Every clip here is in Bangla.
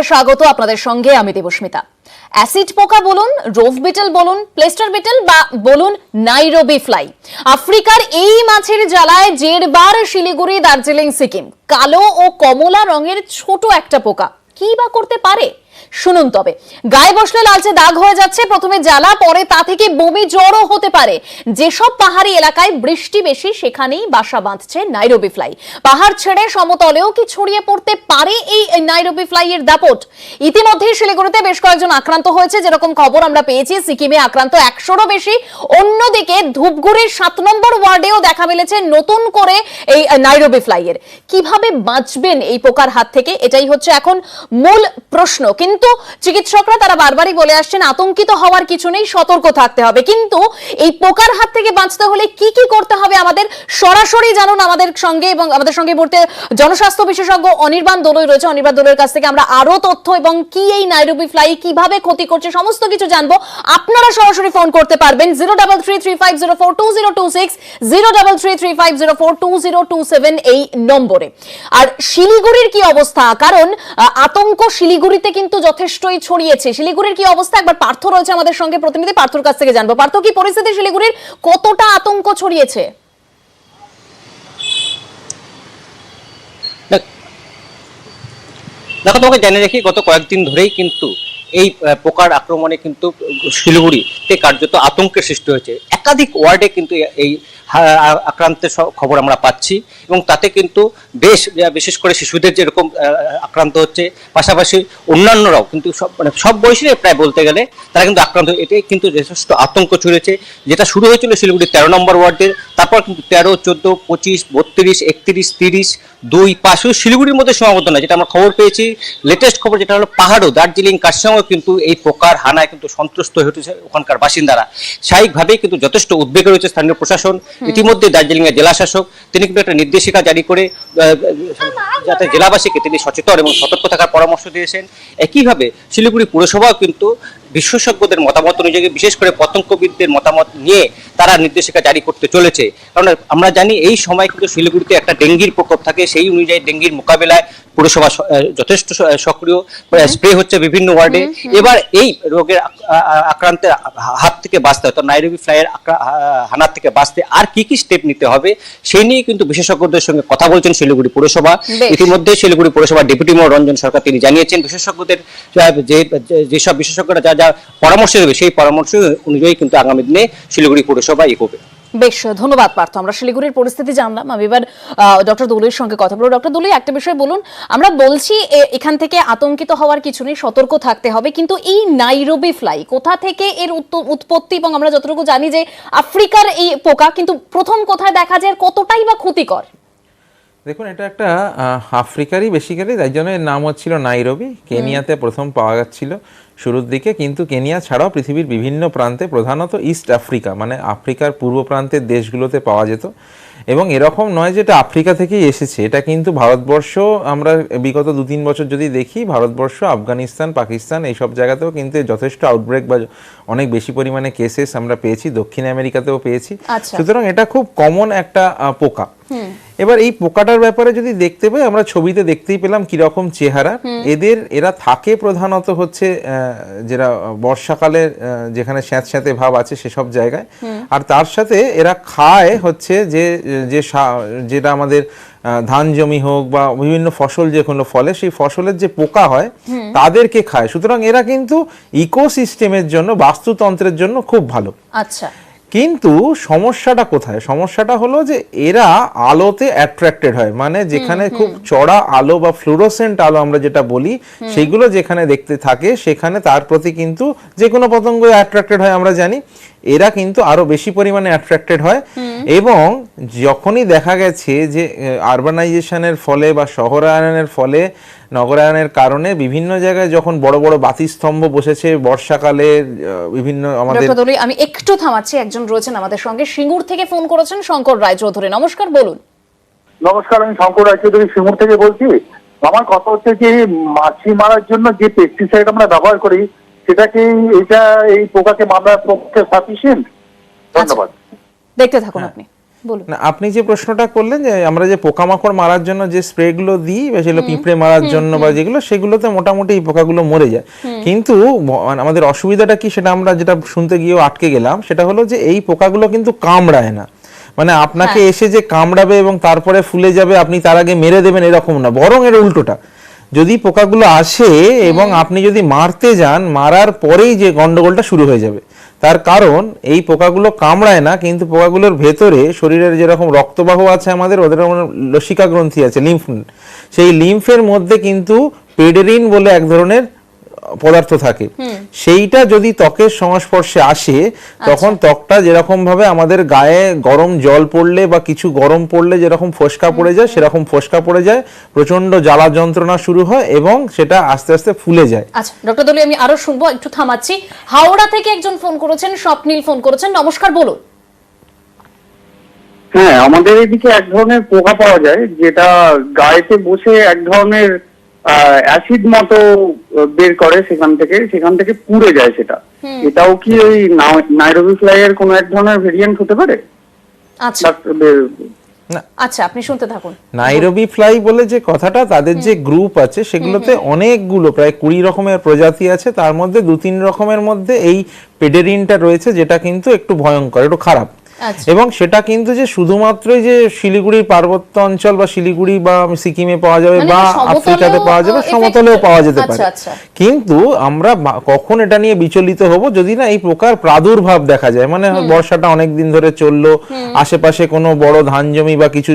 বার্তায় স্বাগত। আপনাদের সঙ্গে আমি দেবস্মিতা। অ্যাসিড পোকা বলুন, রোভ বিটল বলুন, প্লেস্টার বিটল বা বলুন নাইরোবি ফ্লাই, আফ্রিকার এই মাছের জ্বালায় জেরবার শিলিগুড়ি, দার্জিলিং, সিকিম। কালো ও কমলা রঙের ছোট একটা পোকা কি বা করতে পারে শুনুন তবে। গায়ে বসলে লালচে দাগ হয়ে যাচ্ছে, প্রথমে জ্বালা, পরে তা থেকে বমি জ্বরও হতে পারে। যেসব পাহাড়ি এলাকায় বৃষ্টি বেশি সেখানেই বাসা বাঁধছে নাইরোবি ফ্লাই। পাহাড় ছেড়ে সমতলেও কি ছড়িয়ে পড়তে পারে এই নাইরোবি ফ্লাই এর দাপট? ইতিমধ্যে শিলিগুড়িতে বেশ কয়েকজন আক্রান্ত হয়েছে, যেরকম খবর আমরা পেয়েছি। সিকিমে আক্রান্ত 100-রও বেশি। অন্যদিকে ধূপগুড়ির 7 নম্বর ওয়ার্ডেও দেখা মিলেছে নতুন করে এই নাইরোবি ফ্লাই এর। কিভাবে বাঁচবেন এই পোকার হাত থেকে, এটাই হচ্ছে এখন মূল প্রশ্ন। কিন্তু চিকিৎসকরা তারা বারবারই বলে আসছেন আতঙ্কিত হওয়ার কিছু নেই, সতর্ক থাকতে হবে। কিন্তু এই পোকার হাত থেকে বাঁচতে হলে কি কি করতে হবে আমাদের সরাসরি জানুন আমাদের সঙ্গে। এবং আমাদের সঙ্গে বলতে জনস্বাস্থ্য বিশেষজ্ঞ অনির্বাণ দোলই রয়েছে। অনির্বাণ দোলের কাছ থেকে আমরা আরো তথ্য এবং কি এই নাইরোবি ফ্লাই কিভাবে ক্ষতি করছে সমস্ত কিছু জানবো। আপনারা সরাসরি ফোন করতে পারবেন 03335042026, 03335042027 এই নম্বরে। আর শিলিগুড়ির কি অবস্থা? কারণ আতঙ্ক শিলিগুড়িতে কিন্তু যথেষ্টই ছড়িয়েছে। শিলিগুড়ির কি অবস্থা একবার পার্থ রয়েছে আমাদের সঙ্গে, প্রতিনিধি পার্থর কাছ থেকে জানবো। পার্থ, কি পরিস্থিতি শিলিগুড়ির, কতটা আতঙ্ক ছড়িয়েছে? দেখো, তোমাকে জানিয়ে রাখি, গত কয়েকদিন ধরেই কিন্তু এই পোকার আক্রমণে কিন্তু শিলিগুড়িতে কার্যত আতঙ্কের সৃষ্টি হয়েছে। একাধিক ওয়ার্ডে কিন্তু এই আক্রান্তের খবর আমরা পাচ্ছি এবং তাতে কিন্তু বিশেষ করে শিশুদের যেরকম আক্রান্ত হচ্ছে, পাশাপাশি অন্যান্যরাও কিন্তু সব বয়সীরাই প্রায় বলতে গেলে তারা কিন্তু আক্রান্ত। এটাই কিন্তু যথেষ্ট আতঙ্ক ছড়িয়েছে, যেটা শুরু হয়েছিল শিলিগুড়ির 13 নম্বর ওয়ার্ডের। তারপর কিন্তু 13, 14, 25, 32, 31, 30, 2, 5 শুধু শিলিগুড়ির মধ্যে সীমাবদ্ধ নয়। যেটা আমরা খবর পেয়েছি, লেটেস্ট খবর যেটা হলো, পাহাড়ও, দার্জিলিং, কার্শিয়াংও কিন্তু এই পোকার হানায় কিন্তু সন্ত্রস্ত হয়ে উঠেছে ওখানকার বাসিন্দারা। স্বাভাবিকভাবেই কিন্তু যথেষ্ট উদ্বেগে রয়েছে স্থানীয় প্রশাসন। ইতিমধ্যে দার্জিলিং এর জেলা শাসক তিনি কিন্তু একটা নির্দেশিকা জারি করে যাতে জেলাবাসীকে তিনি সচেতন এবং সতর্ক থাকার পরামর্শ দিয়েছেন। একইভাবে শিলিগুড়ি পুরসভাও কিন্তু বিশেষজ্ঞদের মতামত অনুযায়ী, বিশেষ করে পতঙ্গবিদদের মতামত নিয়ে তারা নির্দেশিকা জারি করতে চলেছে। কারণ আমরা জানি এই সময় কিন্তু শিলিগুড়িতে একটা ডেঙ্গির প্রকোপ থাকে, সেই অনুযায়ী ডেঙ্গির মোকাবিলায় পুরসভা যথেষ্ট সক্রিয়, স্প্রে হচ্ছে বিভিন্ন ওয়ার্ডে। এবার এই রোগের আক্রান্তের হাত থেকে বাঁচতে হয়, তো নাইরোবি ফ্লাইয়ের হানার থেকে বাঁচতে আর কি কি স্টেপ নিতে হবে সেই নিয়ে কিন্তু বিশেষজ্ঞদের সঙ্গে কথা বলছেন শিলিগুড়ি পুরসভা। ইতিমধ্যে শিলিগুড়ি পুরসভা ডেপুটি মেয়র রঞ্জন সরকার তিনি জানিয়েছেন বিশেষজ্ঞদের যেসব বিশেষজ্ঞরা যা যা পরামর্শ দেবে সেই পরামর্শ অনুযায়ী কিন্তু আগামী দিনে শিলিগুড়ি পুরসভা এগোবে। বেশ, ধন্যবাদ পার্থ। আমরা শিলিগুড়ির পরিস্থিতি জানলাম। আমি এবার ডক্টর দোলইর সঙ্গে কথা বলবো। ডক্টর দোলই, একটা বিষয় বলুন, আমরা বলছি এখান থেকে আতঙ্কিত হওয়ার কিছু নেই, সতর্ক থাকতে হবে, কিন্তু এই নাইরোবি ফ্লাই কোথা থেকে এর উৎপত্তি? এবং আমরা যতটুকু জানি যে আফ্রিকার এই পোকা, কিন্তু প্রথম কোথায় দেখা যায়, কতটাই বা ক্ষতিকর? দেখুন, এটা একটা আফ্রিকারই বেসিক্যালি, তাই জন্য এর নাম হচ্ছিল নাইরোবি। কেনিয়াতে প্রথম পাওয়া যাচ্ছিল শুরুর দিকে, কিন্তু কেনিয়া ছাড়াও পৃথিবীর বিভিন্ন প্রান্তে, প্রধানত ইস্ট আফ্রিকা মানে আফ্রিকার পূর্ব প্রান্তের দেশগুলোতে পাওয়া যেত। এবং এরকম নয় যেটা আফ্রিকা থেকেই এসেছে, এটা কিন্তু ভারতবর্ষ, আমরা বিগত 2-3 বছর যদি দেখি, ভারতবর্ষ, আফগানিস্তান, পাকিস্তান এইসব জায়গাতেও কিন্তু যথেষ্ট আউটব্রেক বা অনেক বেশি পরিমাণে কেসেস আমরা পেয়েছি, দক্ষিণ আমেরিকাতেও পেয়েছি। সুতরাং এটা খুব কমন একটা পোকা। এবার এই পোকাটার ব্যাপারে যদি দেখতে পাই, আমরা ছবিতে দেখতেই পেলাম কিরকম চেহারা এরা থাকে। প্রধানত হচ্ছে যেটা বর্ষাকালে যেখানে স্যাঁতস্যাঁতে ভাব আছে সেসব জায়গায়, আর তার সাথে এরা খায় হচ্ছে যেটা আমাদের ধান জমি হোক বা বিভিন্ন ফসল যে কোনো ফলে, সেই ফসলের যে পোকা হয় তাদেরকে খায়। সুতরাং এরা কিন্তু ইকোসিস্টেমের জন্য, বাস্তুতন্ত্রের জন্য খুব ভালো। আচ্ছা, কিন্তু সমস্যাটা কোথায়? সমস্যাটা হলো যে এরা আলোতে অ্যাট্রাক্টেড হয়, মানে যেখানে খুব চড়া আলো বা ফ্লুরোসেন্ট আলো আমরা যেটা বলি, সেগুলো যেখানে দেখতে থাকে সেখানে তার প্রতি কিন্তু যে কোনো পতঙ্গ অ্যাট্রাক্টেড হয়, আমরা জানি। এরা কিন্তু আরো বেশি পরিমাণে অ্যাট্রাক্টেড হয়। এবং যখনই দেখা গেছে যে আরবানাইজেশনের ফলে বা শহরায়নের ফলে, নগরায়নের কারণে বিভিন্ন জায়গায় যখন বড় বড় বাতিস্তম্ভ বসেছে বর্ষাকালে, বিভিন্ন আমাদের, আমি একটু থামাচ্ছি, একজন রয়েছেন আমাদের সঙ্গে, সিঙ্গুর থেকে ফোন করেছেন শঙ্কর রায়চৌধুরী। নমস্কার, বলুন। নমস্কার, আমি শঙ্কর রায়চৌধুরী সিঙ্গুর থেকে বলছি। আমার কথা হচ্ছে যে মাছি মারার জন্য যে পেস্টিসাইড আমরা ব্যবহার করি, সেটা কি এই পোকাকে মারার পক্ষে সাফিসিয়েন্ট? ধন্যবাদ। দেখতে থাকুন আপনি। বলুন। না, আপনি যে প্রশ্নটা করলেন যে আমরা যে পোকামাকড় মারার জন্য যে স্প্রে গুলো দিই বা সেগুলো পিঁপড়ে মারার জন্য বা যেগুলো, সেগুলোতে মোটামুটি এই পোকাগুলো মরে যায়। কিন্তু আমাদের অসুবিধাটা কি, সেটা আমরা যেটা শুনতে গিয়েও আটকে গেলাম, সেটা হলো যে এই পোকাগুলো কিন্তু কামড়ায় না। মানে আপনাকে এসে যে কামড়াবে এবং তারপরে ফুলে যাবে, আপনি তার আগে মেরে দেবেন, এরকম না, বরং এর উল্টোটা। যদি পোকাগুলো আসে এবং আপনি যদি মারতে যান, মারার পরেই যে গন্ডগোলটা শুরু হয়ে যাবে। তার কারণ এই পোকাগুলো কামড়ায় না, কিন্তু পোকাগুলোর ভেতরে শরীরের যেরকম রক্তবাহ আছে আমাদের, ওদের লসিকা গ্রন্থি আছে, লিম্ফ, সেই লিম্ফের মধ্যে কিন্তু পেডেরিন বলে এক ধরনের পদার্থ থাকে। সেইটা যদি ত্বকের সংস্পর্শে আসে, তখন ত্বকটা যেরকম ভাবে আমাদের গায়ে গরম জল পড়লে বা কিছু গরম পড়লে যেরকম ফোসকা পড়ে যায়, সেরকম ফোসকা পড়ে যায়, প্রচন্ড জ্বালা যন্ত্রণা শুরু হয় এবং সেটা আস্তে আস্তে ফুলে যায়। আচ্ছা ডক্টর দলি, আমি আরো শুনবো, একটু থামাচ্ছি। হাওড়া থেকে একজন ফোন করেছেন, স্বপ্নীল ফোন করেছেন। নমস্কার, বলুন। হ্যাঁ, আমাদের এদিকে এক ধরনের পোকা পাওয়া যায়, যেটা গায়েতে বসে এক ধরনের অ্যাসিড মতো বের করে, সেখান থেকে পুড়ে যায় সেটা। এটাও কি ওই নাইরোবি ফ্লাই এর কোনো এক ধরনের ভেরিয়েন্ট হতে পারে? আচ্ছা না, আচ্ছা, আপনি শুনতে থাকুন। নাইরোবি ফ্লাই বলে যে কথাটা, তাদের যে গ্রুপ আছে সেগুলোতে অনেকগুলো, প্রায় 20 রকমের প্রজাতি আছে। তার মধ্যে 2-3 রকমের মধ্যে এই পেডেরিনটা রয়েছে, যেটা কিন্তু একটু ভয়ঙ্কর, একটু খারাপ। এবং সেটা কিন্তু যে শুধুমাত্রই যে শিলিগুড়ির পার্বত্য অঞ্চল বা শিলিগুড়ি বা সিকিমে পাওয়া যাবে বা আফ্রিকাতে পাওয়া যাবে, সমতলেও পাওয়া যেতে পারে। কিন্তু আমরা কখন এটা নিয়ে বিচলিত হব, যদি না এই প্রকার প্রাদুর্ভাব দেখা যায়, মানে বর্ষাটা অনেক দিন ধরে চললো, আশেপাশে কোনো বড় ধান জমি বা কিছু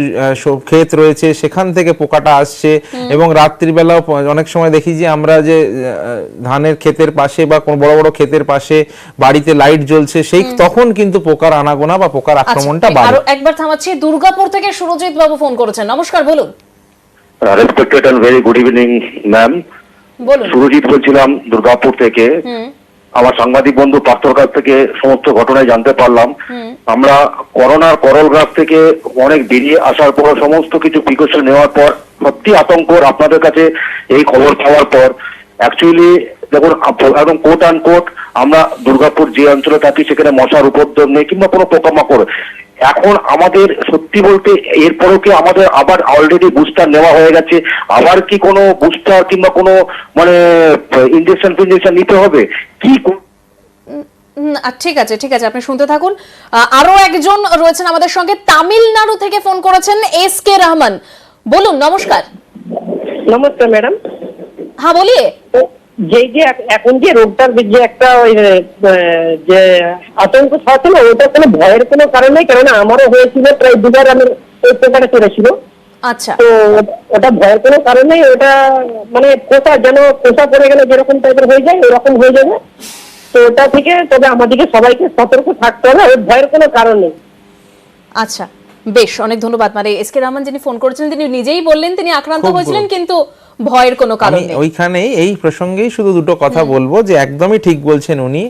ক্ষেত রয়েছে, সেখান থেকে পোকাটা আসছে, এবং রাত্রিবেলা অনেক সময় দেখি যে আমরা যে ধানের ক্ষেতের পাশে বা কোনো বড় বড় ক্ষেতের পাশে বাড়িতে লাইট জ্বলছে, সেই তখন কিন্তু পোকার আনাগোনা বা পোকার আক্রমণটা বাড়ে। আরো একবার থামাচ্ছি, দুর্গাপুর থেকে সুরজিৎ বাবু ফোন করেছেন। নমস্কার, বলুন। Respected and very good evening ma'am. বলুন। সুরজিৎ বলছিলাম দুর্গাপুর থেকে। আমার সাংবাদিক বন্ধু পার্থর কাছ থেকে সমস্ত ঘটনায় জানতে পারলাম। আমরা করোনার করল গ্রাফ থেকে অনেক বেরিয়ে আসার পর, সমস্ত কিছু প্রিকশন নেওয়ার পর, সত্যি আতঙ্কর আপনাদের কাছে এই খবর পাওয়ার পর। অ্যাকচুয়ালি দেখুন, একদম কোট অ্যান্ড কোট, আমরা দুর্গাপুর যে অঞ্চলে থাকি সেখানে মশার উপদ্রব নেই কিংবা কোনো পোকামাকড়। এখন আমাদের সত্যি বলতে এরপরও কি আমাদের আবার অলরেডি বুস্টার নেওয়া হয়ে গেছে, আবার কি কোনো বুস্টার কিংবা কোনো মানে ইনজেকশন নিতে হবে কি? ঠিক আছে, ঠিক আছে, আপনি শুনতে থাকুন। আরো একজন রয়েছেন আমাদের সঙ্গে, তামিলনাড়ু থেকে ফোন করেছেন এস কে রহমান। বলুন। নমস্কার। নমস্কার ম্যাডাম। হ্যাঁ, বলিয়ে। যে এখন যে রোগটার যে একটা যে আতঙ্ক ছড়াচ্ছে না, ওটা কোনো ভয়ের কোনো কারণ নেই, কেননা আমারও হয়েছিল, প্রায় 2বার আমার ওই প্রকারে চলেছিল। আচ্ছা, তো ওটা ভয়ের কোনো কারণ নেই, ওটা মানে কোষা পড়ে গেলে যেরকম টাইপের হয়ে যায় ওরকম হয়ে যাবে। তো ওটা থেকে তবে আমাদেরকে সবাইকে সতর্ক থাকতে হবে, ওর ভয়ের কোনো কারণ নেই। আচ্ছা, বেশ, অনেক ধন্যবাদ। মানে এস কে রহমান যিনি ফোন করেছিলেন, তিনি নিজেই বললেন তিনি আক্রান্ত হয়েছিলেন, কিন্তু ভয়ের কোনো কারণ নেই। ওইখানেই এই প্রসঙ্গেই শুধু দুটো কথা বলবো, যে একদমই ঠিক বলছেন উনি।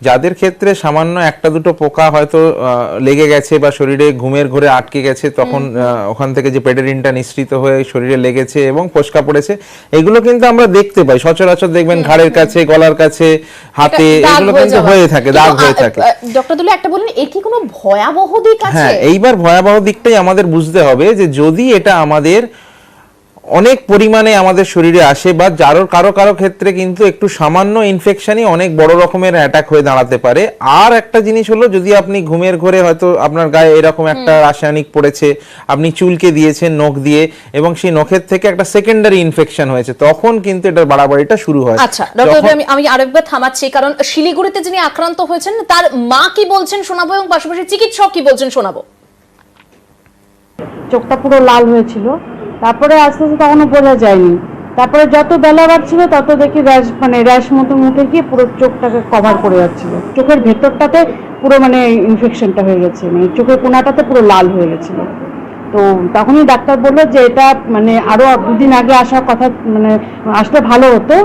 যাদের ক্ষেত্রে সামান্য একটা দুটো পোকা হয়তো লেগে গেছে বা শরীরে ঘুমের ঘোরে আটকে গেছে, তখন ওখান থেকে যে পেডেরিনটা নিঃসৃত হয়ে শরীরে লেগেছে এবং ফোসকা পড়েছে, এগুলো কিন্তু আমরা দেখতে পাই সচরাচর। দেখবেন ঘাড়ের কাছে, গলার কাছে, হাতে, এগুলো কিন্তু হয়ে থাকে, দাগ হয়ে থাকে। ডক্টর দুলে, একটা বলুন, এর কি কোনো ভয়াবহ দিক আছে? হ্যাঁ, এইবার ভয়াবহ দিকটাই আমাদের বুঝতে হবে, যে যদি এটা আমাদের অনেক পরিমাণে আমাদের শরীরে আসে বা কারো কারো ক্ষেত্রে কিন্তু একটু সামান্য ইনফেকশনই অনেক বড় রকমের অ্যাটাক হয়ে দাঁড়াতে পারে। আর একটা জিনিস হলো, যদি আপনি ঘুমের ঘোরে হয়তো আপনার গায়ে এরকম একটা রাসায়নিক পড়েছে, আপনি চুলকে দিয়েছেন নখ দিয়ে, এবং সেই নখের থেকে একটা সেকেন্ডারি ইনফেকশন হয়েছে, তখন কিন্তু এটার বাড়াবাড়িটা শুরু হয়। আচ্ছা ডক্টর, আমি আরেকবার থামাচ্ছি, কারণ শিলিগুড়িতে যিনি আক্রান্ত হয়েছেন তার মা কি বলছেন শোনাবো, এবং পাশাপাশি চিকিৎসক কি বলছেন শোনাবো। চোখটা পুরো লাল হয়েছিল, তারপরে আস্তে আস্তে তখনও বোঝা যায়নি, তারপরে যত বেলা বাড়ছিল তত দেখি র্যাশ মতো মুখে গিয়ে পুরো চোখটাকে কভার করে যাচ্ছিল, চোখের ভেতরটাতে পুরো মানে ইনফেকশনটা হয়ে গেছে, মানে চোখের কোনাটাতে পুরো লাল হয়ে গেছিল। তো তখনই ডাক্তার বললো যে এটা মানে আরো 2 দিন আগে আসার কথা, মানে আসলে ভালো হতো,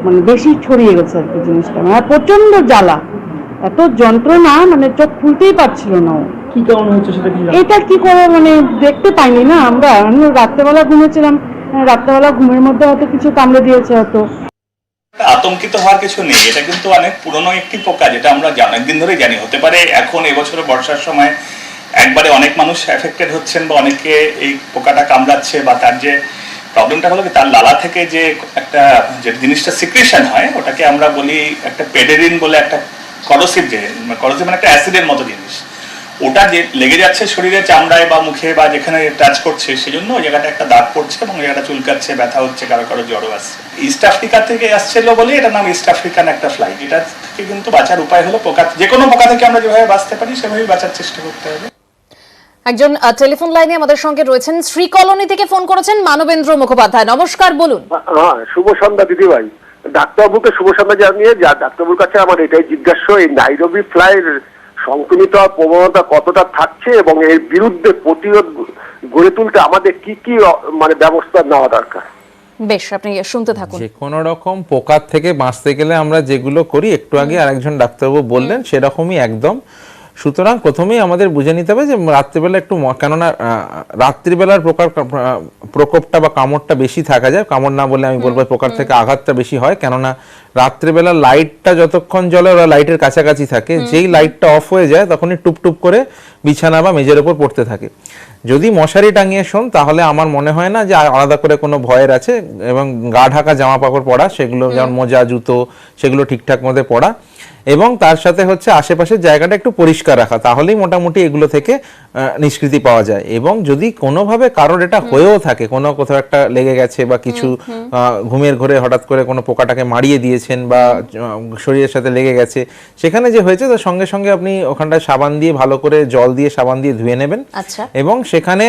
মানে বেশি ছড়িয়ে গেছে আর কি জিনিসটা, মানে প্রচন্ড জ্বালা, এত যন্ত্রণা, মানে চোখ খুলতেই পারছিল না। কি কারণ হচ্ছে সেটা কি এটা কি করে মানে দেখতে পাইনি না আমরা, রাত্রেবেলা ঘুমেছিলাম, রাত্রেবেলা ঘুমের মধ্যে হয়তো কিছু কামড়ে দিয়েছে হয়তো। আতঙ্কিত হওয়ার কিছু নেই, এটা কিন্তু অনেক পুরনো একটি পোকা, যেটা আমরা অনেকদিন ধরে জানি। হতে পারে এখন এবছরে বর্ষার সময় একবারে অনেক মানুষ এফেক্টেড হচ্ছেন বা অনেকে এই পোকাটা কামড়াচ্ছে, বা তার যে প্রবলেমটা হলো কি তার লালা থেকে যে একটা যে জিনিসটা সিক্রেশন হয় ওটাকে আমরা বলি একটা পেডেরিন বলে একটা করসিভ মানে একটা অ্যাসিডের মতো জিনিস, ওটা যে লেগে যাচ্ছে শরীরে চামড়ায় বা মুখে বা যেখানে টাচ করছে সেজন্য ওই জায়গাটা একটা দাগ পড়ছে এবং ওই জায়গাটা চুলকাচ্ছে, ব্যথা হচ্ছে, কারো কারো জ্বরও আসছে। ইস্ট আফ্রিকা থেকে আসছিল বলে এটার নাম ইস্ট আফ্রিকান একটা ফ্লাই। এটা থেকে কিন্তু বাঁচার উপায় হলো পোকা, যে কোনো পোকা থেকে আমরা যেভাবে বাঁচতে পারি সেভাবেই বাঁচার চেষ্টা করতে হবে। একজন টেলিফোন লাইনে আমাদের সঙ্গে রয়েছেন, শ্রী কলোনি থেকে ফোন করেছেন মানবেন্দ্র মুখোপাধ্যায়। নমস্কার, বলুন। হ্যাঁ, শুভ সন্ধ্যা দিদি ভাই। ডাক্তারবাবুকে শুভ সন্ধ্যা জানিয়ে ডাক্তারবাবুর কাছে আমার এটাই জিজ্ঞাসা, এই নাইরোবি ফ্লাইয়ের সংক্রমিত হওয়ার প্রবণতা কতটা থাকছে এবং এর বিরুদ্ধে প্রতিরোধ গড়ে তুলতে আমাদের কি কি মানে ব্যবস্থা নেওয়া দরকার? বেশ, আপনি শুনতে থাকুন। যে কোনো রকম পোকার থেকে বাঁচতে গেলে আমরা যেগুলো করি, একটু আগে আরেকজন ডাক্তারবাবু বললেন সেরকমই একদম। সুতরাং প্রথমেই আমাদের বুঝে নিতে হবে যে রাত্রিবেলা একটু কেননা রাত্রিবেলার প্রকোপটা বা কামড়টা বেশি থাকা যায়, কামড় না বলে আমি বলবো পোকার থেকে আঘাতটা বেশি হয়, কেননা রাত্রিবেলা লাইটটা যতক্ষণ জ্বলে ওরা লাইটের কাছাকাছি থাকে, যেই লাইটটা অফ হয়ে যায় তখনই টুপ টুপ করে বিছানা বা মেঝের উপর পড়তে থাকে। যদি মশারি টাঙিয়ে শোন তাহলে আমার মনে হয় না যে আলাদা করে কোনো ভয়ের আছে, এবং গা ঢাকা জামা কাপড় পরা, সেগুলো যেমন মোজা জুতো সেগুলো ঠিকঠাক মধ্যে পরা, এবং তার সাথে হচ্ছে আশেপাশের জায়গাটা একটু পরিষ্কার রাখা, তাহলেই মোটামুটি এগুলো থেকে নিষ্কৃতি পাওয়া যায়। এবং যদি কোনোভাবে কারোর এটা হয়েও থাকে, কোথাও একটা লেগে গেছে বা কিছু ঘুমের ঘরে হঠাৎ করে কোনো পোকাটাকে মারিয়ে দিয়েছেন বা শরীরের সাথে লেগে গেছে, সেখানে যে হয়েছে তার সঙ্গে সঙ্গে আপনি ওখানটায় সাবান দিয়ে ভালো করে জল দিয়ে সাবান দিয়ে ধুয়ে নেবেন। আচ্ছা। এবং সেখানে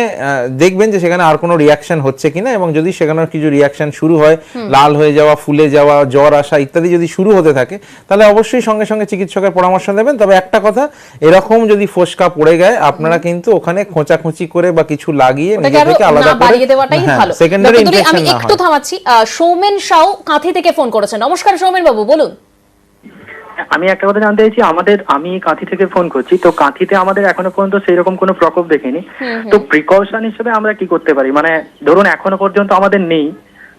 দেখবেন যে সেখানে আর কোনো রিয়াকশন হচ্ছে কিনা, এবং যদি সেখানে কিছু রিয়াকশন শুরু হয়, লাল হয়ে যাওয়া, ফুলে যাওয়া, জ্বর আসা ইত্যাদি যদি শুরু হতে থাকে, তাহলে অবশ্যই সঙ্গে সঙ্গে চিকিৎসকের পরামর্শ নেবেন। তবে একটা কথা, এরকম যদি ফোসকা পড়ে যায় আপনারা কিন্তু ওখানে খোঁচাখুচি করে বা কিছু লাগিয়ে নিজেকে আলাদা করে বাড়িয়ে দেওয়াটাই ভালো। সেকেন্ডারি ইনফেকশন আমি না একটু হয়। থামাচ্ছি, সৌমেন সাউ কাঁথি থেকে ফোন করেছেন। নমস্কার সৌমেন বাবু, বলুন। আমি একটা কথা জানতে চাইছি, আমি কাঁথি থেকে ফোন করছি। তো কাঁথিতে আমাদের এখনো পর্যন্ত সেই রকম কোনো প্রকোপ দেখিনি, তো প্রিকশন হিসেবে আমরা কি করতে পারি? মানে ধরুন এখনো পর্যন্ত আমাদের নেই,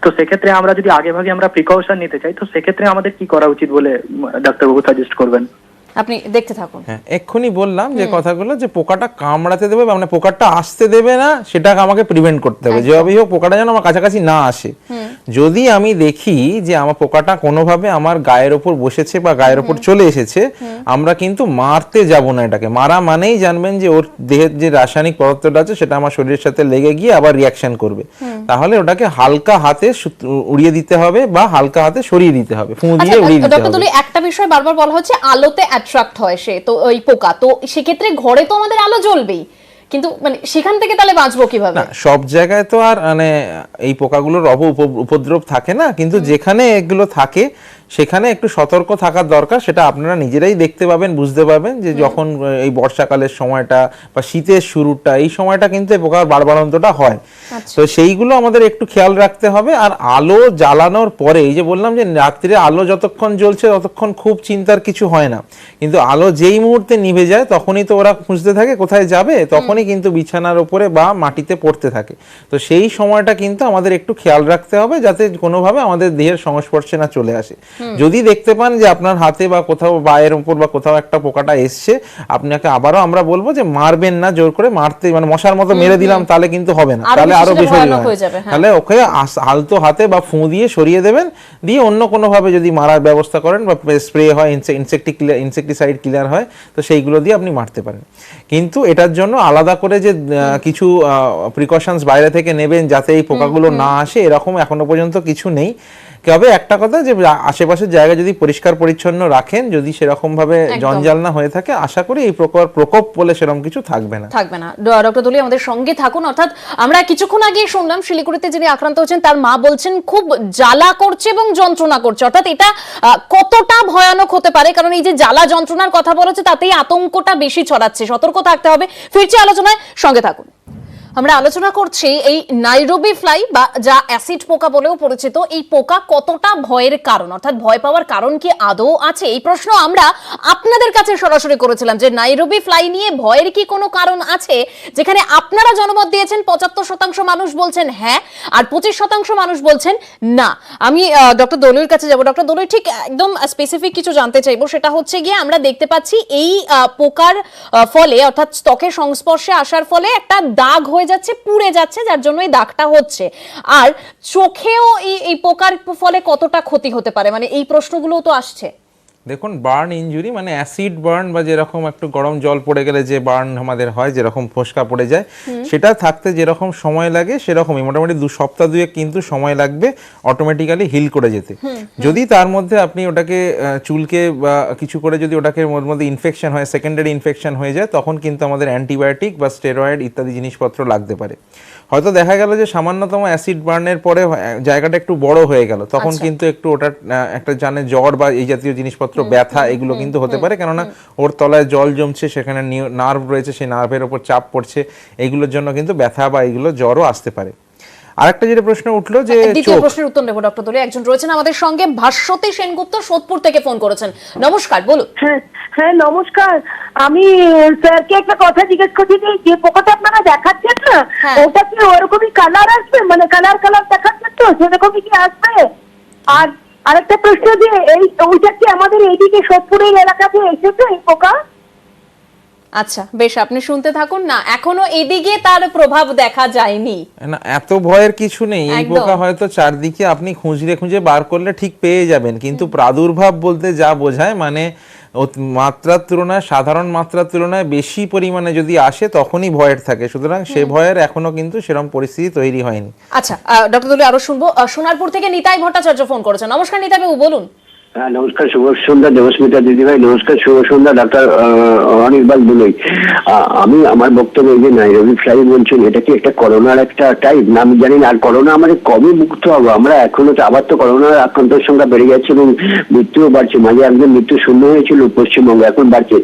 তো সেক্ষেত্রে আমরা যদি আগে ভাগে আমরা প্রিকশন নিতে চাই, তো সেক্ষেত্রে আমাদের কি করা উচিত বলে ডাক্তারবাবু সাজেস্ট করবেন? আপনি দেখতে থাকুন। হ্যাঁ, এক্ষুনি বললাম যে কথাগুলো, যে পোকাটা কামড়াতে দেবে মানে পোকাটা আসতে দেবে না, সেটাকে আমাকে প্রিভেন্ট করতে হবে। যেভাবেই হোক পোকাটা যেন আমার কাছাকাছি না আসে। যদি আমি দেখি যে আমার পোকাটা কোনোভাবে আমার গায়ের ওপর বসেছে বা গায়ের ওপর চলে এসেছে, আমরা কিন্তু মারতে যাব না। এটাকে মারা মানেই জানবেন যে ওর দেহের যে রাসায়নিক পদার্থটা আছে সেটা আমার শরীরের সাথে লেগে গিয়ে আবার রিয়াকশন করবে। তাহলে ওটাকে হালকা হাতে উড়িয়ে দিতে হবে বা হালকা হাতে সরিয়ে দিতে হবে, ফুঁ দিয়ে উড়িয়ে দিতে ডক্টর তুলি, একটা বিষয় বারবার বলা হচ্ছে আলোতে অ্যাট্রাক্ট হয় সে, তো ওই পোকা, তো সেক্ষেত্রে ঘরে তো আমাদের আলো জ্বলবেই, কিন্তু মানে সেখান থেকে তাহলে বাঁচবো কিভাবে? না, সব জায়গায় তো আর মানে এই পোকাগুলোর উপদ্রব থাকে না, কিন্তু যেখানে এগুলো থাকে সেখানে একটু সতর্ক থাকার দরকার। সেটা আপনারা নিজেরাই দেখতে পাবেন, বুঝতে পারবেন যে যখন এই বর্ষাকালের সময়টা বা শীতের শুরুটা, এই সময়টা কিন্তু এই পোকার বাড়বাড়ন্তটা হয়। তো সেইগুলো আমাদের একটু খেয়াল রাখতে হবে। আর আলো জ্বালানোর পরে, এই যে বললাম যে রাত্রিরে আলো যতক্ষণ জ্বলছে ততক্ষণ খুব চিন্তার কিছু হয় না, কিন্তু আলো যেই মুহূর্তে নিভে যায় তখনই তো ওরা খুঁজতে থাকে কোথায় যাবে, তখনই কিন্তু বিছানার উপরে বা মাটিতে পড়তে থাকে। তো সেই সময়টা কিন্তু আমাদের একটু খেয়াল রাখতে হবে যাতে কোনোভাবে আমাদের দেহের সংস্পর্শে না চলে আসে। যদি দেখতে পান যে আপনার হাতে বা কোথাও পায়ের উপর বা কোথাও একটা পোকাটা এসছে, আপনাকে আবারও আমরা বলবো যে মারবেন না, জোর করে মারতে মানে মশার মতো মেরে দিলাম তাহলে কিন্তু হবে না, তাহলে আরো বেশি হয়ে যাবে। তাহলে ওকে আলতো হাতে বা ফুঁ দিয়ে সরিয়ে দেবেন, দিয়ে অন্য কোনো ভাবে যদি মারার ব্যবস্থা করেন বা স্প্রে হয়, ইনসেকটিসাইড ক্লিয়ার হয়, তো সেইগুলো দিয়ে আপনি মারতে পারেন। কিন্তু এটার জন্য আলাদা করে যে কিছু প্রিকশনস বাইরে থেকে নেবেন যাতে এই পোকাগুলো না আসে, এরকম এখনো পর্যন্ত কিছু নেই। তবে একটা কথা, যে আশেপাশের জায়গা যদি পরিষ্কার পরিচ্ছন্ন রাখেন, যদি সেরকম ভাবে জঞ্জাল না হয়ে থাকে, আশা করি এই প্রকোপ বলে সেরকম কিছু থাকবে না। ডক্টর তুলি আমাদের সঙ্গে থাকুন। অর্থাৎ আমরা কিছুক্ষণ আগে শুনলাম শিলিগুড়িতে যিনি আক্রান্ত হচ্ছেন তার মা বলছেন খুব জ্বালা করছে এবং যন্ত্রণা করছে। অর্থাৎ এটা কতটা ভয়ানক হতে পারে, কারণ এই যে জ্বালা যন্ত্রণার কথা বলেছে তাতেই আতঙ্কটা বেশি ছড়াচ্ছে। সতর্ক থাকতে হবে। ফিরছি আলোচনায়, সঙ্গে থাকুন। আমরা আলোচনা করছি এই নাইরোবি ফ্লাই বা যা অ্যাসিড পোকা বলেও পরিচিত, এই পোকা কতটা ভয়ের কারণ, অর্থাৎ ভয় পাওয়ার কারণ কি আদৌ আছে? এই প্রশ্ন আমরা আপনাদের কাছে সরাসরি করেছিলাম যে নাইরোবি ফ্লাই নিয়ে ভয়ের কি কোনো কারণ আছে, যেখানে আপনারা জনমত দিয়েছেন 75% মানুষ বলছেন হ্যাঁ, আর 25% মানুষ বলছেন না। আমি ডক্টর দলুইর কাছে যাব। ডক্টর দলুই, ঠিক একদম স্পেসিফিক কিছু জানতে চাইবো, সেটা হচ্ছে গিয়ে আমরা দেখতে পাচ্ছি এই পোকার ফলে অর্থাৎ ত্বকের সংস্পর্শে আসার ফলে একটা দাগ হয়ে যাচ্ছে, পুড়ে যাচ্ছে, যার জন্য এই দাগটা হচ্ছে। আর চোখেও এই পোকার ফলে কতটা ক্ষতি হতে পারে, মানে এই প্রশ্নগুলো তো আসছে। দেখুন, বার্ন ইনজুরি মানে অ্যাসিড বার্ন বা যেরকম একটু গরম জল পড়ে গেলে যে বার্ন আমাদের হয়, যেরকম ফোসকা পড়ে যায়, সেটা থাকতে যেরকম সময় লাগে সেরকমই মোটামুটি 2 সপ্তাহ 2 কিন্তু সময় লাগবে অটোমেটিক্যালি হিল করে যেতে। যদি তার মধ্যে আপনি ওটাকে চুলকে বা কিছু করে যদি ওটাকে ওর মধ্যে ইনফেকশন হয়, সেকেন্ডারি ইনফেকশন হয়ে যায়, তখন কিন্তু আমাদের অ্যান্টিবায়োটিক বা স্টেরয়েড ইত্যাদি জিনিসপত্র লাগতে পারে। হয়তো দেখা গেল যে সামান্যতম অ্যাসিড বার্নের পরে জায়গাটা একটু বড় হয়ে গেল, তখন কিন্তু একটু ওটা একটা জানে জ্বর বা এই জাতীয় জিনিসপত্র, ব্যথা, এগুলো কিন্তু হতে পারে, কেননা ওর তলায় জল জমছে, সেখানে নার্ভ রয়েছে, সেই নার্ভের উপর চাপ পড়ছে, এইগুলোর জন্য কিন্তু ব্যথা বা এইগুলো জ্বরও আসতে পারে। আরেকটা যেটা প্রশ্ন উঠলো যে দ্বিতীয় প্রশ্নের উত্তর নেব ডক্টর দলুই। একজন রয়েছেন আমাদের সঙ্গে, ভাস্বতী সেনগুপ্ত সোদপুর থেকে ফোন করেছেন। নমস্কার, বলুন। হ্যাঁ নমস্কার, আমি স্যারকে একটা কথা জিজ্ঞেস করছি যে পোকাটা আপনারা দেখাচ্ছেন না, ওটা কি ওরকমই কালার আসবে, মানে কালার দেখাচ্ছেন তো সেরকমই কি আসবে? আর আরেকটা প্রশ্ন যে ওইটা কি আমাদের এইদিকে সোদপুরের এলাকাতে এসেছে এই পোকা? আচ্ছা, বেশ, আপনি শুনতে থাকুন। না, এখনো এদিকে তার প্রভাব দেখা যায়নি। না, এত ভয়ের কিছু নেই। এই পোকা হয়তো চারদিকে আপনি খুঁজে বার করলে ঠিক পেয়ে যাবেন, কিন্তু প্রাদুর্ভাব বলতে যা বোঝায় মানে মাত্রার তুলনায়, সাধারণ মাত্রার তুলনায় বেশি পরিমাণে যদি আসে তখনই ভয়ের থাকে, সুতরাং সে ভয়ের এখনো কিন্তু সেরকম পরিস্থিতি তৈরি হয়নি। আচ্ছা ডক্টর দলুই, আরো শুনবো। সোনারপুর থেকে নিতাই ভট্টাচার্য ফোন করেছেন। নমস্কার নিতাই বাবু, বলুন। হ্যাঁ নমস্কার, শুভ সন্ধ্যা দেবস্মিতা দিদিভাই। নমস্কার, শুভ সন্ধ্যা ডাক্তার অনির্বাণ দলুই। আমি আমার বক্তব্য, এই যে নাইরোবি ফ্লাই বলছেন, এটা কি একটা করোনার একটা টাইপ না আমি জানি না। আর করোনা আমাদের কবে মুক্ত হবো আমরা? এখনো তো আবার তো করোনার আক্রান্তের সংখ্যা বেড়ে যাচ্ছে এবং মৃত্যুও বাড়ছে। মাঝে একজন মৃত্যু শূন্য হয়েছিল পশ্চিমবঙ্গে, এখন বাড়ছে।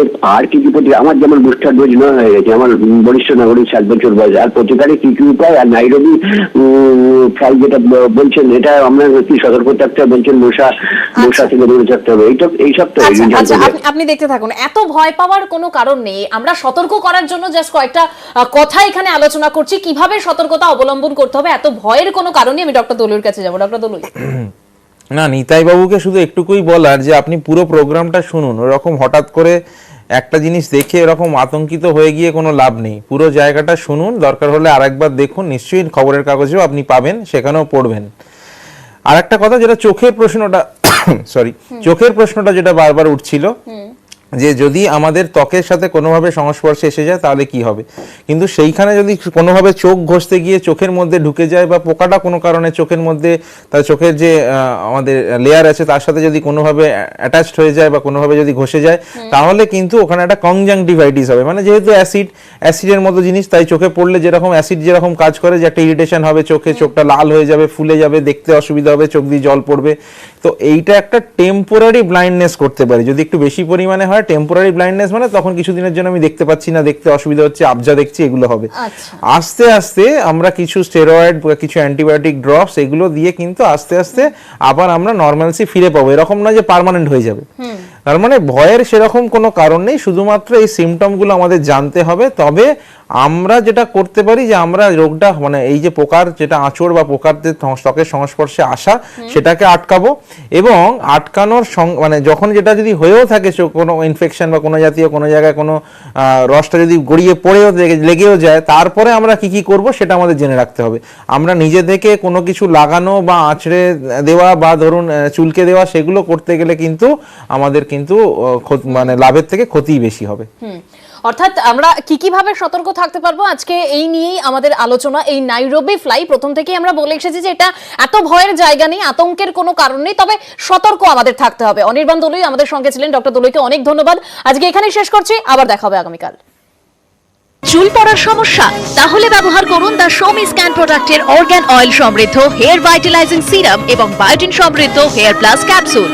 এর আর কি কি আমার যেমন বুস্টার ডোজ নেওয়া হয়ে গেছে, আমার বরিষ্ঠ নাগরিক 7 বছর বয়স। আর প্রতিকারে কি কি উপায়? আর নাইরোবি ফ্লাই যেটা বলছেন, এটা আমরা কি সতর্ক থাকতে বলছেন? আপনি দেখতে থাকুন, এত ভয় পাওয়ার কোনো কারণ নেই। আমরা সতর্ক করার জন্য জাস্ট কয়েকটা কথা এখানে আলোচনা করছি, কিভাবে সতর্কতা অবলম্বন করতে হবে। এত ভয়ের কোনো কারণে আমি ডক্টর দলুইর কাছে যাব। ডক্টর দলুই। না, নিতাই বাবুকে শুধু একটুকুই বলার যে আপনি পুরো প্রোগ্রামটা শুনুন। ওরকম হঠাৎ করে একটা জিনিস দেখে এরকম আতঙ্কিত হয়ে গিয়ে কোনো লাভ নেই। পুরো জায়গাটা শুনুন, দরকার হলে আরেকবার দেখুন, নিশ্চয়ই খবরের কাগজেও আপনি পাবেন, সেখানেও পড়বেন। আর একটা কথা, যেটা চোখের প্রশ্নটা যেটা বারবার উঠছিল, যে যদি আমাদের ত্বকের সাথে কোনোভাবে সংস্পর্শে এসে যায় তাহলে কি হবে, কিন্তু সেইখানে যদি কোনোভাবে চোখ ঘষতে গিয়ে চোখের মধ্যে ঢুকে যায় বা পোকাটা কোনো কারণে চোখের মধ্যে, তার চোখের যে আমাদের লেয়ার আছে তার সাথে যদি কোনোভাবে অ্যাটাচড হয়ে যায় বা কোনোভাবে যদি ঘষে যায়, তাহলে কিন্তু ওখানে একটা কনজাংটিভাইটিস হবে। মানে যেহেতু অ্যাসিডের মতো জিনিস, তাই চোখে পড়লে যেরকম অ্যাসিড যেরকম কাজ করে, যে একটা ইরিটেশন হবে চোখে, চোখটা লাল হয়ে যাবে, ফুলে যাবে, দেখতে অসুবিধা হবে, চোখ দিয়ে জল পড়বে। তো এইটা একটা টেম্পোরারি ব্লাইন্ডনেস করতে পারে। যদি একটু বেশি পরিমাণে হয়, টেম্পোরারি ব্লাইন্ডনেস মানে তখন কিছুদিনের জন্য আমি দেখতে পাচ্ছি না, দেখতে অসুবিধা হচ্ছে, আবজা দেখছি, এগুলো হবে। আস্তে আস্তে আমরা কিছু স্টেরয়েড বা কিছু অ্যান্টিবায়োটিক ড্রপস এগুলো দিয়ে কিন্তু আস্তে আস্তে আবার আমরা নর্মালসি ফিরে পাবো। এরকম না যে পার্মানেন্ট হয়ে যাবে। তার মানে ভয়ের সেরকম কোনো কারণ নেই, শুধুমাত্র এই সিমটমগুলো আমাদের জানতে হবে। তবে আমরা যেটা করতে পারি যে আমরা রোগটা মানে এই যে পোকার যেটা আঁচড় বা পোকারদের ত্বকের সংস্পর্শে আসা, সেটাকে আটকাবো। এবং আটকানোর মানে যখন যেটা যদি হয়েও থাকে, কোনো ইনফেকশন বা কোনো জাতীয় কোনো জায়গায় কোনো রসটা যদি গড়িয়ে পড়েও লেগেও যায়, তারপরে আমরা কি কি করব সেটা আমাদের জেনে রাখতে হবে। আমরা নিজে থেকে কোনো কিছু লাগানো বা আঁচড়ে দেওয়া বা ধরুন চুলকে দেওয়া, সেগুলো করতে গেলে কিন্তু আমাদের কিন্তু মানে লাভের থেকে ক্ষতিই বেশি হবে। অর্থাৎ আমরা কি ভাবে সতর্ক থাকতে পারবো, আজকে এই নিয়েই আমাদের আলোচনা। এই নাইরোবি ফ্লাই প্রথম থেকেই আমরা বলে এসেছি যে এটা এত ভয়ের জায়গা নেই, আতঙ্কের কোনো কারণ নেই, তবে সতর্ক আমাদের থাকতে হবে। অনির্বাণ দলুই আমাদের সঙ্গে ছিলেন। ডক্টর দলুইকে অনেক ধন্যবাদ। আজকে এখানেই শেষ করছি, আবার দেখা হবে আগামীকাল। চুল পড়ার সমস্যা? তাহলে ব্যবহার করুন দ্য শোমি স্ক্যান প্রোডাক্টের অর্গান অয়েল সমৃদ্ধ হেয়ার ভাইটালাইজিং সিরাম এবং বায়োটিন সমৃদ্ধ হেয়ার প্লাস ক্যাপসুল।